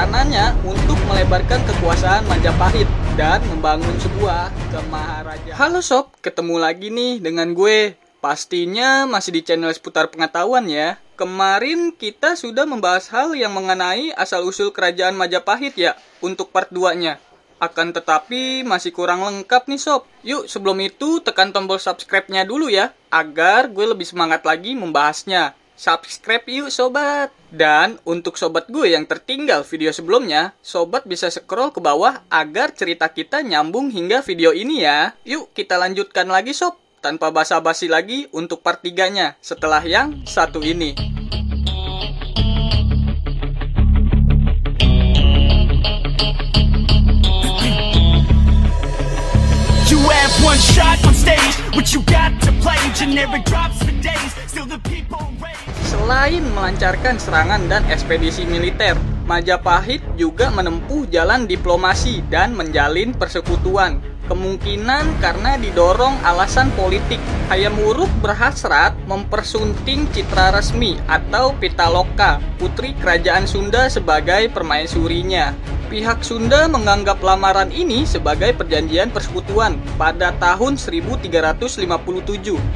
rencananya untuk melebarkan kekuasaan Majapahit dan membangun sebuah kemaharaja. Halo sob, ketemu lagi nih dengan gue. Pastinya masih di channel seputar pengetahuan ya. Kemarin kita sudah membahas hal yang mengenai asal-usul kerajaan Majapahit ya, untuk part 2-nya. Akan tetapi masih kurang lengkap nih sob. Yuk sebelum itu tekan tombol subscribe-nya dulu ya, agar gue lebih semangat lagi membahasnya. Subscribe yuk sobat. Dan untuk sobat gue yang tertinggal video sebelumnya, sobat bisa scroll ke bawah agar cerita kita nyambung hingga video ini ya. Yuk kita lanjutkan lagi sob, tanpa basa-basi lagi untuk part 3-nya setelah yang satu ini. You have one shot on stage, what you got to play, generic drops for days, still the people rage. Selain melancarkan serangan dan ekspedisi militer, Majapahit juga menempuh jalan diplomasi dan menjalin persekutuan. Kemungkinan karena didorong alasan politik, Hayam Wuruk berhasrat mempersunting citra resmi atau Pitaloka, putri kerajaan Sunda sebagai permaisurinya. Pihak Sunda menganggap lamaran ini sebagai perjanjian persekutuan. Pada tahun 1357,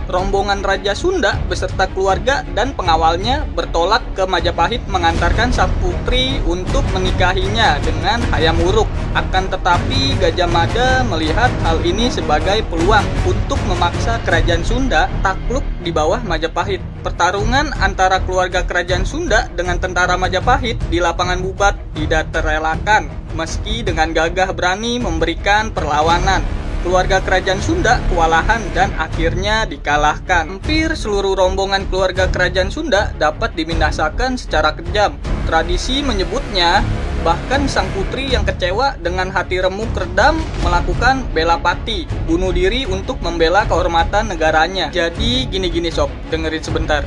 rombongan Raja Sunda beserta keluarga dan pengawalnya bertolak ke Majapahit mengantarkan sang putri untuk menikahinya dengan Hayam Wuruk. Akan tetapi Gajah Mada melihat hal ini sebagai peluang untuk memaksa kerajaan Sunda takluk di bawah Majapahit. Pertarungan antara keluarga kerajaan Sunda dengan tentara Majapahit di lapangan Bubat tidak terelakkan, meski dengan gagah berani memberikan perlawanan. Keluarga kerajaan Sunda kewalahan dan akhirnya dikalahkan. Hampir seluruh rombongan keluarga kerajaan Sunda dapat dibinasakan secara kejam. Tradisi menyebutnya, bahkan sang putri yang kecewa dengan hati remuk redam melakukan bela pati, bunuh diri untuk membela kehormatan negaranya. Jadi gini sob, dengerin sebentar.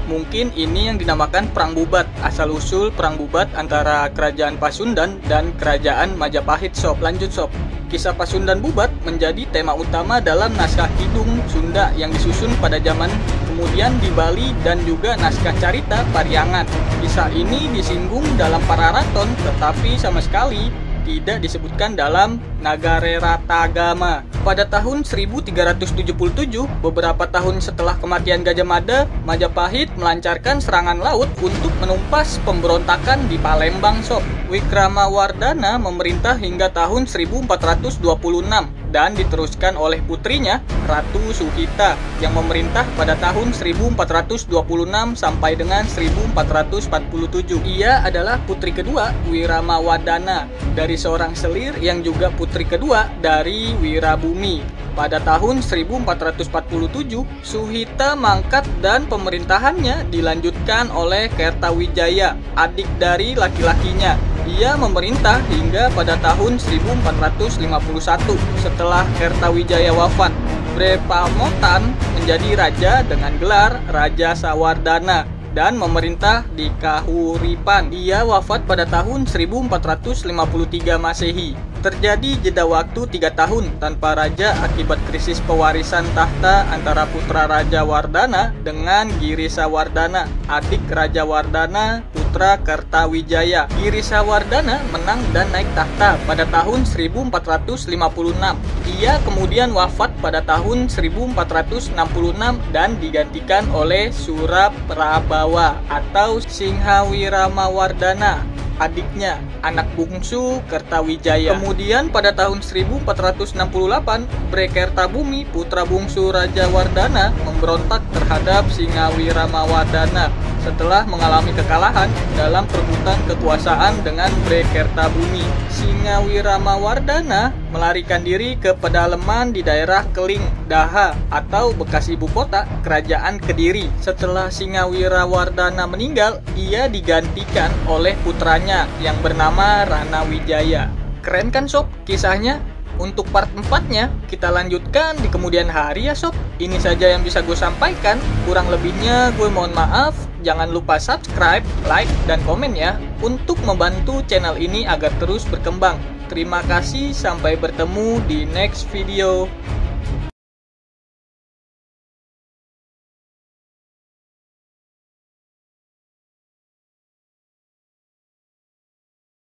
Mungkin ini yang dinamakan Perang Bubat, asal-usul Perang Bubat antara Kerajaan Pasundan dan Kerajaan Majapahit sob. Lanjut sob. Kisah Pasundan Bubat menjadi tema utama dalam naskah Kidung Sunda yang disusun pada zaman kemudian di Bali dan juga naskah Carita Pariangan. Kisah ini disinggung dalam Pararaton tetapi sama sekali tidak disebutkan dalam Nagareratagama. Pada tahun 1377, beberapa tahun setelah kematian Gajah Mada, Majapahit melancarkan serangan laut untuk menumpas pemberontakan di Palembang sob. Wikramawardhana memerintah hingga tahun 1426 dan diteruskan oleh putrinya Ratu Suhita yang memerintah pada tahun 1426 sampai dengan 1447. Ia adalah putri kedua Wiramawardhana dari seorang selir yang juga putri kedua dari Wirabumi. Pada tahun 1447, Suhita mangkat dan pemerintahannya dilanjutkan oleh Kertawijaya, adik dari laki-lakinya. Ia memerintah hingga pada tahun 1451. Setelah Kertawijaya wafat, Brepamotan menjadi raja dengan gelar Raja Sawardhana dan memerintah di Kahuripan. Ia wafat pada tahun 1453 Masehi. Terjadi jeda waktu 3 tahun tanpa raja akibat krisis pewarisan tahta antara putra Raja Wardhana dengan Girisawardhana, adik Raja Wardhana, putra Kertawijaya. Girisawardhana menang dan naik tahta pada tahun 1456. Ia kemudian wafat pada tahun 1466 dan digantikan oleh Suraprabawa atau Singhawiramawardhana, adiknya, anak bungsu Kertawijaya. Kemudian pada tahun 1468, Brekertabumi, putra bungsu Raja Wardhana, memberontak terhadap Singhawiramawardhana setelah mengalami kekalahan dalam perebutan kekuasaan dengan Brekertabumi. Singhawiramawardhana melarikan diri ke pedalaman di daerah Keling, Daha atau bekas ibu kota Kerajaan Kediri. Setelah Singhawiramawardhana meninggal, ia digantikan oleh putranya yang bernama Ranawijaya. Keren kan sob kisahnya? Untuk part 4-nya kita lanjutkan di kemudian hari ya sob. Ini saja yang bisa gue sampaikan. Kurang lebihnya gue mohon maaf. Jangan lupa subscribe, like, dan komen ya untuk membantu channel ini agar terus berkembang. Terima kasih, sampai bertemu di next video.